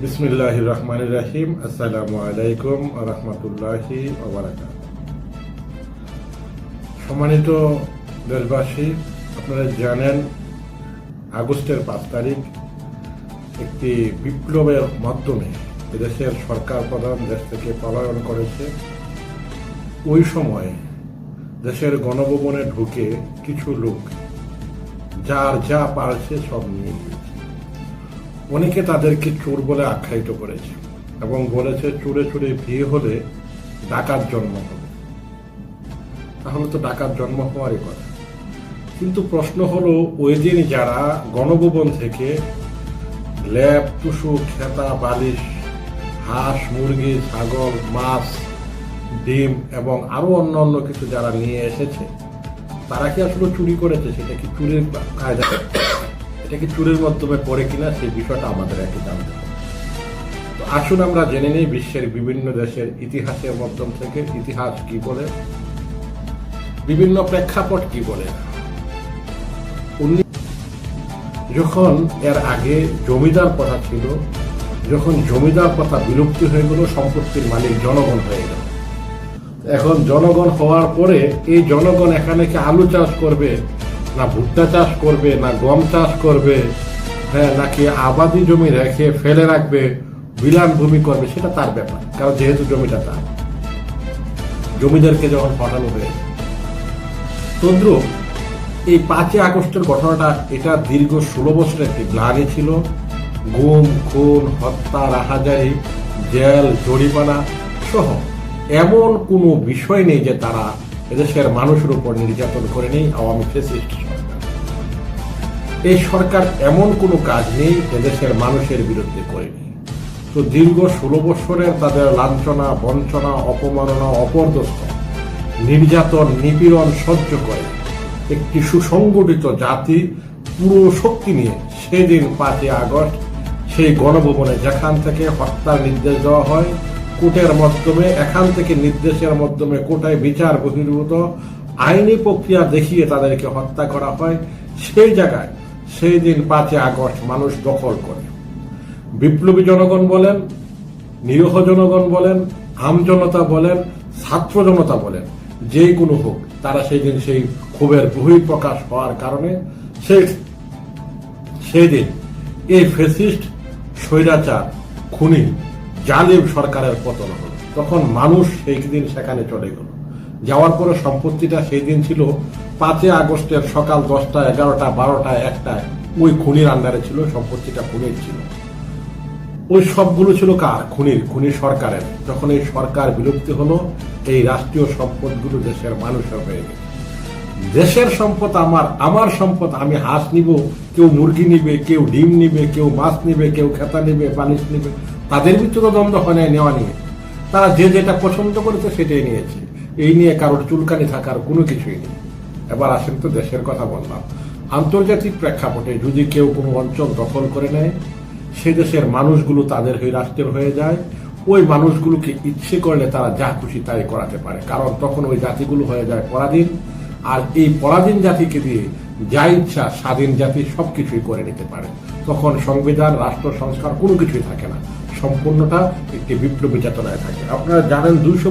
বিসমিল্লাহির রহমানির রহিম। আসসালামু আলাইকুম ওয়া রাহমাতুল্লাহি ওয়া বারাকাতুহু। সম্মানিত দেশবাসী, আপনারা জানেন আগস্টের 5 তারিখ একটি বিপ্লবের মাধ্যমে এদেশের সরকার প্রধান দেশ থেকে পলায়ন করেছে। ওই সময় দেশের গণভবনে ঢুকে কিছু লোক যার যা পারছে সব নিয়ে গেছে। অনেকে তাদেরকে চোর বলে আখ্যায়িত করেছে এবং বলেছে চোরে চোরে বিয়ে হলে ডাকাত জন্ম হবে। তাহলে তো ডাকাত জন্ম হওয়ারই কথা। কিন্তু প্রশ্ন হলো, ওই দিন যারা গণভবন থেকে ল্যাব, তুষু, খেতা, বালিশ, হাঁস, মুরগি, ছাগল, মাছ, ডিম এবং আরো অন্যান্য কিছু যারা নিয়ে এসেছে, তারা কি আসলে চুরি করেছে? সেটা কি চুরির কায়দা, এটা কি চুরির মাধ্যমে পড়ে কিনা, সেই বিষয়টা আমাদের একে জানতে হবে। তো আসুন আমরা জেনে নিই বিশ্বের বিভিন্ন দেশের ইতিহাসের মাধ্যম থেকে ইতিহাস কি বলে, বিভিন্ন প্রেক্ষাপট কি বলে। যখন এর আগে জমিদার প্রথা ছিল, যখন জমিদার প্রথা বিলুপ্তি হয়ে গেল, সম্পত্তির মালিক জনগণ হয়ে গেল। এখন জনগণ হওয়ার পরে এই জনগণ এখানে কি আলু চাষ করবে, না ভুট্টা চাষ করবে, না গম চাষ করবে, হ্যাঁ, নাকি আবাদি জমি রেখে ফেলে রাখবে, বিলান ভূমি করবে, সেটা তার ব্যাপার। কারণ যেহেতু জমিটা তার, জমিদারকে যখন পাঠানো হয়েছে। তদ্রুপ এই 5 আগস্টের ঘটনাটা, এটা দীর্ঘ 16 বছরের একটি গ্লানি ছিল। গুম, খুন, হত্যা, রাহাজারি, জেল, জরিমানা সহ এমন কোনো বিষয় নেই যে তারা এদেশের মানুষের উপর নির্যাতন করেনি আওয়ামী ফ্যাসিস্ট সরকার। এই সরকার এমন কোনো কাজ নেই এদেশের মানুষের বিরুদ্ধে করেনি। তো দীর্ঘ 16 বছরের তাদের লাঞ্ছনা, বঞ্চনা, অপমাননা, অপদস্থ, নির্যাতন, নিপীড়ন সহ্য করে একটি সুসংগঠিত জাতি পুরো শক্তি নিয়ে সেদিন 5 আগস্ট সেই গণভবনে, যেখান থেকে হত্যার নির্দেশ দেওয়া হয় কোর্টের মাধ্যমে, এখান থেকে নির্দেশের মাধ্যমে কোর্টায় বিচার বহির্ভূত আইনি প্রক্রিয়া দেখিয়ে তাদেরকে হত্যা করা হয়, সেই জায়গায় সেই দিন 5 আগস্ট মানুষ দখল করে। বিপ্লবী জনগণ বলেন, নিরীহ জনগণ বলেন, আমজনতা বলেন, ছাত্র জনতা বলেন, যে কোনো হোক, তারা সেই দিন সেই ক্ষোভের বহিঃপ্রকাশ হওয়ার কারণে সেই দিন এই ফ্যাসিস্ট, স্বৈরাচার, খুনি, জালিম সরকারের পতন হলো। তখন মানুষ সেই দিন সেখানে চলে গেল। যাওয়ার পরে সম্পত্তিটা সেই দিন ছিল 5 আগস্টের সকাল 10টা, 11টা, 12টা, 1টায় ওই খুনির আন্ডারে ছিল। সম্পত্তিটা খুনির ছিল। ওই সবগুলো ছিল কার? খুনির সরকারের। যখন এই সরকার বিলুপ্তি হলো, এই রাষ্ট্রীয় সম্পদগুলো দেশের মানুষের হয়ে গেছে। দেশের সম্পদ আমার, আমার সম্পদ আমি। হাঁস নিব, কেউ মুরগি নিবে, কেউ ডিম নিবে, কেউ মাছ নিবে, কেউ খেতা নিবে, বালিশ নিবে। তাদের ভিতরে দ্বন্দ্ব হয় না নেওয়া নিয়ে। তারা যে যেটা পছন্দ করেছে সেটাই নিয়েছে। এই নিয়ে কারোর চুলকানি থাকার কোনো কিছুই নেই। এবার আসেন তো, দেশের কথা বললাম, আন্তর্জাতিক প্রেক্ষাপটে যদি কেউ কোনো অঞ্চল দখল করে নেয়, সে দেশের মানুষগুলো তাদের হয়ে রাষ্ট্রের হয়ে যায়। ওই মানুষগুলোকে ইচ্ছে করলে তারা যা খুশি তাই করাতে পারে, কারণ তখন ওই জাতিগুলো হয়ে যায় পরাধীন। আর এই পরাধীন জাতিকে দিয়ে যা ইচ্ছা স্বাধীন জাতি সবকিছুই করে নিতে পারে। তখন সংবিধান, রাষ্ট্র সংস্কার কোনো কিছুই থাকে না, সম্পূর্ণটা একটি বিপ্লবী চেতনায় থাকে। আপনারা জানেন 200